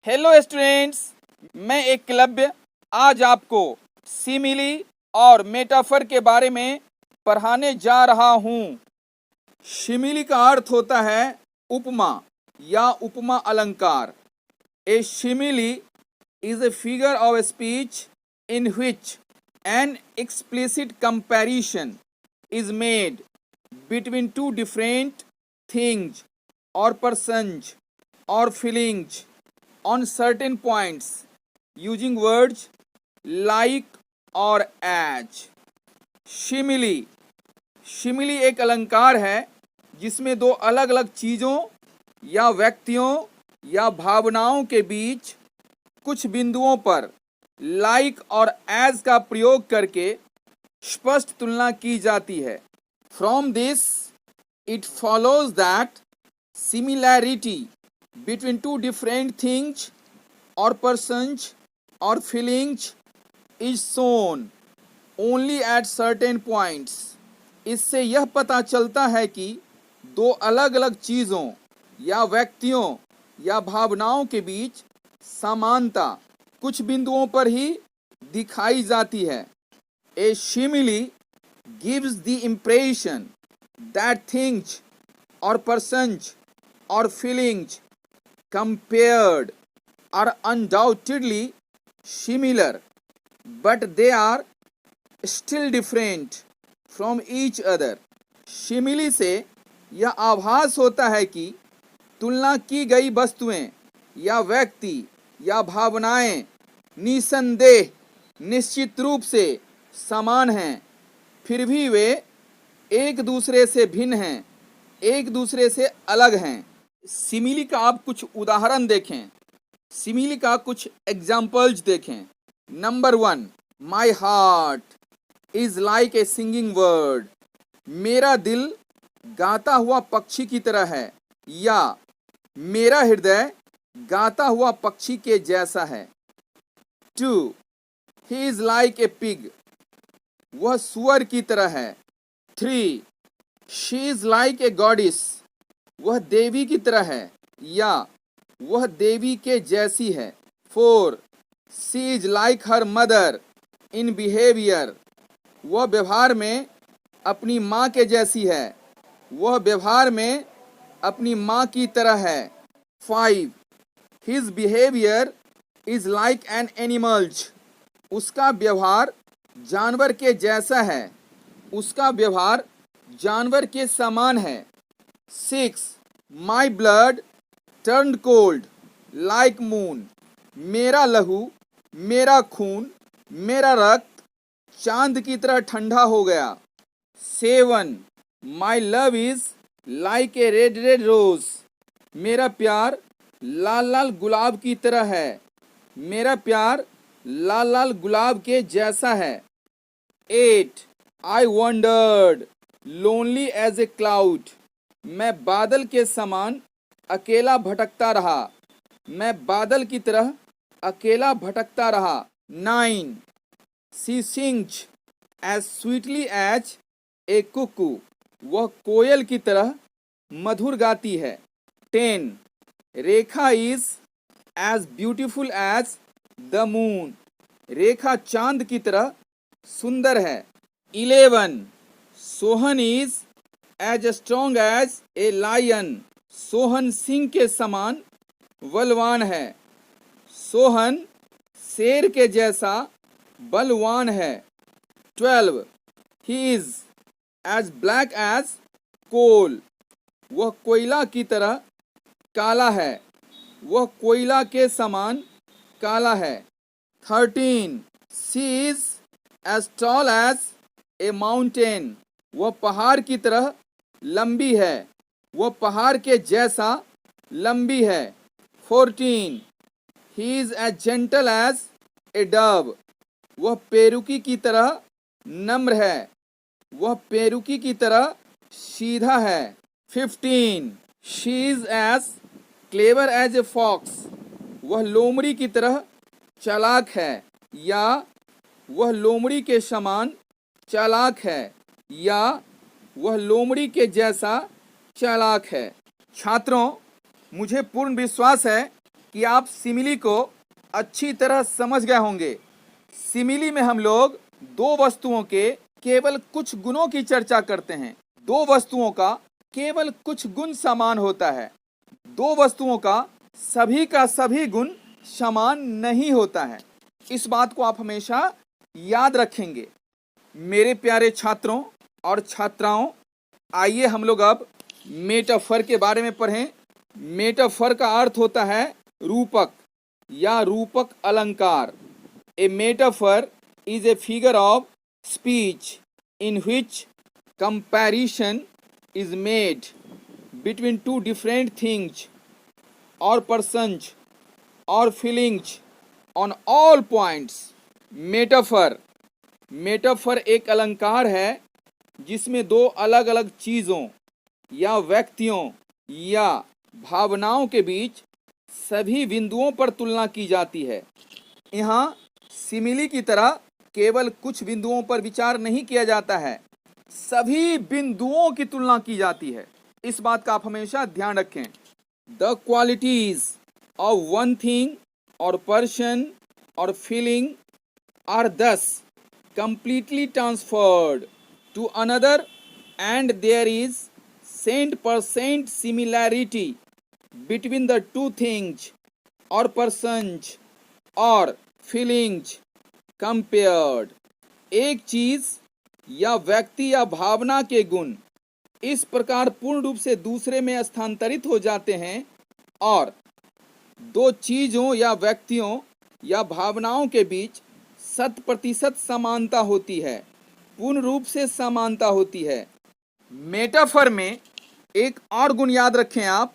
Hello students, मैं एकलव्य आज आपको सिमिली और मेटाफर के बारे में पढ़ाने जा रहा हूँ। सिमिली का अर्थ होता है उपमा या उपमा अलंकार। ए simile is a figure of speech in which an explicit comparison is made between two different things or persons or feelings on certain points using words like or as। शिमिली एक अलंकार है जिसमें दो अलग अलग चीज़ों या व्यक्तियों या भावनाओं के बीच कुछ बिंदुओं पर लाइक और एज का प्रयोग करके स्पष्ट तुलना की जाती है। From this it follows that similarity between two different things or persons or feelings is shown only at certain points. इससे यह पता चलता है कि दो अलग अलग चीज़ों या व्यक्तियों या भावनाओं के बीच समानता कुछ बिंदुओं पर ही दिखाई जाती है। A simile gives the impression that things or persons or feelings compared are undoubtedly similar but they are still different from each other. Simile से यह आभास होता है कि तुलना की गई वस्तुएं या व्यक्ति या भावनाएं निसंदेह निश्चित रूप से समान हैं, फिर भी वे एक दूसरे से भिन्न हैं, एक दूसरे से अलग हैं। सिमिली का आप कुछ उदाहरण देखें, सिमिली का कुछ एग्जाम्पल्स देखें। Number 1, my heart is like A singing word. मेरा दिल गाता हुआ पक्षी की तरह है, या मेरा हृदय गाता हुआ पक्षी के जैसा है। 2, he is like a pig. वह सुअर की तरह है। 3, शी इज लाइक ए गॉडिस। वह देवी की तरह है, या वह देवी के जैसी है। 4, she is like her mother in behaviour. वह व्यवहार में अपनी माँ के जैसी है, वह व्यवहार में अपनी माँ की तरह है। 5, His behavior is like an animal's। उसका व्यवहार जानवर के जैसा है, उसका व्यवहार जानवर के समान है। 6, My blood turned cold like moon। मेरा लहू, मेरा खून, मेरा रक्त चांद की तरह ठंडा हो गया। 7, My love is like a red rose। मेरा प्यार लाल लाल गुलाब की तरह है, मेरा प्यार लाल लाल गुलाब के जैसा है। 8, I wandered lonely as a cloud। मैं बादल के समान अकेला भटकता रहा, मैं बादल की तरह अकेला भटकता रहा। 9, She sings as sweetly as a cuckoo। वह कोयल की तरह मधुर गाती है। 10, Rekha is as beautiful as the moon. रेखा चांद की तरह सुंदर है। 11, Sohan is as strong as a lion. Sohan सिंह के समान बलवान है, सोहन शेर के जैसा बलवान है। 12, he is as black as coal. वह कोयला की तरह काला है, वह कोयला के समान काला है। 13, she is as tall as a mountain. वह पहाड़ की तरह लंबी है, वह पहाड़ के जैसा लंबी है। 14, he is as gentle as a dove. वह पेरुकी की तरह नम्र है, वह पेरुकी की तरह सीधा है। 15, she is as clever as a fox. वह लोमड़ी की तरह चालाक है, या वह लोमड़ी के समान चालाक है, या वह लोमड़ी के जैसा चालाक है। छात्रों, मुझे पूर्ण विश्वास है कि आप सिमिली को अच्छी तरह समझ गए होंगे। सिमिली में हम लोग दो वस्तुओं के केवल कुछ गुणों की चर्चा करते हैं। दो वस्तुओं का केवल कुछ गुण समान होता है। दो वस्तुओं का सभी गुण समान नहीं होता है। इस बात को आप हमेशा याद रखेंगे। मेरे प्यारे छात्रों और छात्राओं, आइए हम लोग अब मेटाफर के बारे में पढ़ें। मेटाफर का अर्थ होता है रूपक या रूपक अलंकार। A metaphor is a figure of speech in which comparison is made between two different things or persons or feelings on all points. Metaphor एक अलंकार है जिसमें दो अलग अलग चीज़ों या व्यक्तियों या भावनाओं के बीच सभी बिंदुओं पर तुलना की जाती है। यहाँ सिमिली की तरह केवल कुछ बिंदुओं पर विचार नहीं किया जाता है, सभी बिंदुओं की तुलना की जाती है। इस बात का आप हमेशा ध्यान रखें। The qualities of one thing और पर्सन और फीलिंग आर दस completely transferred to another and there is 100% similarity between the two things or persons or feelings compared. एक चीज या व्यक्ति या भावना के गुण इस प्रकार पूर्ण रूप से दूसरे में स्थानांतरित हो जाते हैं और दो चीजों या व्यक्तियों या भावनाओं के बीच 100% समानता होती है, पूर्ण रूप से समानता होती है। मेटाफर में एक और गुण याद रखें आप।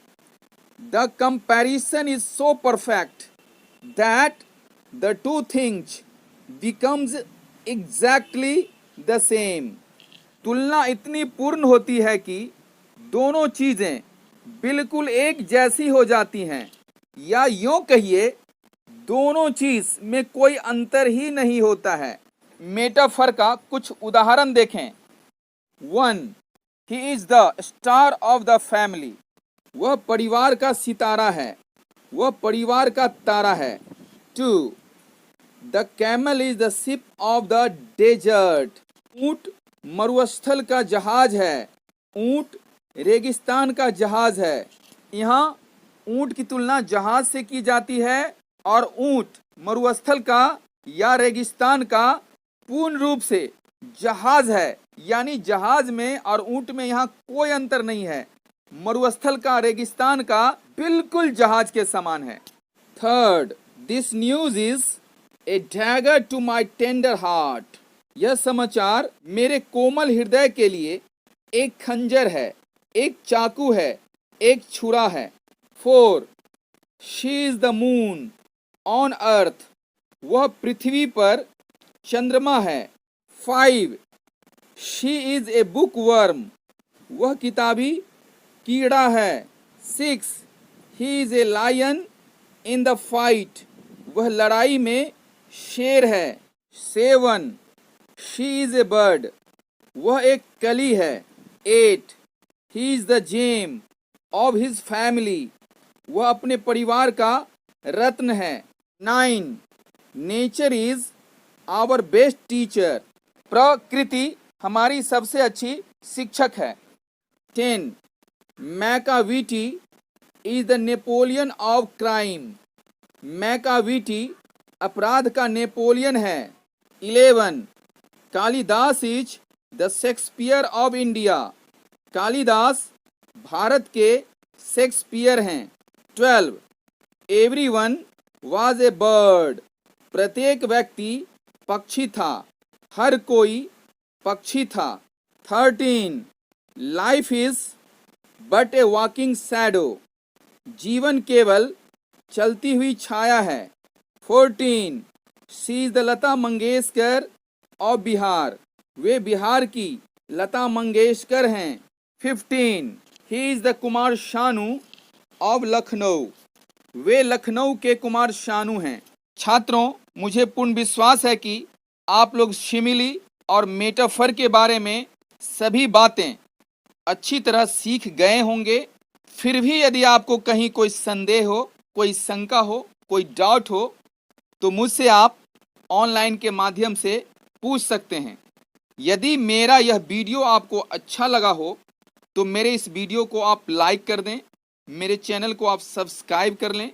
The comparison is so perfect that the two things becomes exactly the same. तुलना इतनी पूर्ण होती है कि दोनों चीजें बिल्कुल एक जैसी हो जाती हैं, या यूं कहिए दोनों चीज में कोई अंतर ही नहीं होता है। मेटाफर का कुछ उदाहरण देखें। 1. ही is the star of the family. वह परिवार का सितारा है, वह परिवार का तारा है। 2. The camel is the ship of the desert. ऊंट मरुस्थल का जहाज है, ऊंट रेगिस्तान का जहाज है। यहाँ ऊंट की तुलना जहाज से की जाती है और ऊंट मरुस्थल का या रेगिस्तान का पूर्ण रूप से जहाज है, यानी जहाज में और ऊंट में यहाँ कोई अंतर नहीं है। मरुस्थल का रेगिस्तान का बिल्कुल जहाज के समान है। 3. This news is a dagger to my tender heart. यह समाचार मेरे कोमल हृदय के लिए एक खंजर है, एक चाकू है, एक छुरा है। 4. She is the moon on earth. वह पृथ्वी पर चंद्रमा है। 5. She is a bookworm. वह किताबी कीड़ा है। 6. He is a lion in the fight. वह लड़ाई में शेर है। 7. She is a bird. वह एक कली है। 8. He is the gem of his family. वह अपने परिवार का रत्न है। 9. Nature is our best teacher. प्रकृति हमारी सबसे अच्छी शिक्षक है। 10. Macavity is the Napoleon of crime. Macavity अपराध का नेपोलियन है। 11. Kalidas is the Shakespeare of India. Kalidas Bharat के शेक्सपियर हैं। 12. Everyone was a bird. प्रत्येक व्यक्ति पक्षी था, हर कोई पक्षी था। 13. Life is but a walking shadow. जीवन केवल चलती हुई छाया है। 14. She is the Lata Mangeshkar of Bihar. वे बिहार की लता मंगेशकर हैं। 15. He is the Kumar Sanu of Lucknow. वे लखनऊ के कुमार शानू हैं। छात्रों, मुझे पूर्ण विश्वास है कि आप लोग सिमिली और मेटाफर के बारे में सभी बातें अच्छी तरह सीख गए होंगे। फिर भी यदि आपको कहीं कोई संदेह हो कोई शंका हो, कोई डाउट हो तो मुझसे आप ऑनलाइन के माध्यम से पूछ सकते हैं। यदि मेरा यह वीडियो आपको अच्छा लगा हो तो मेरे इस वीडियो को आप लाइक कर दें, मेरे चैनल को आप सब्सक्राइब कर लें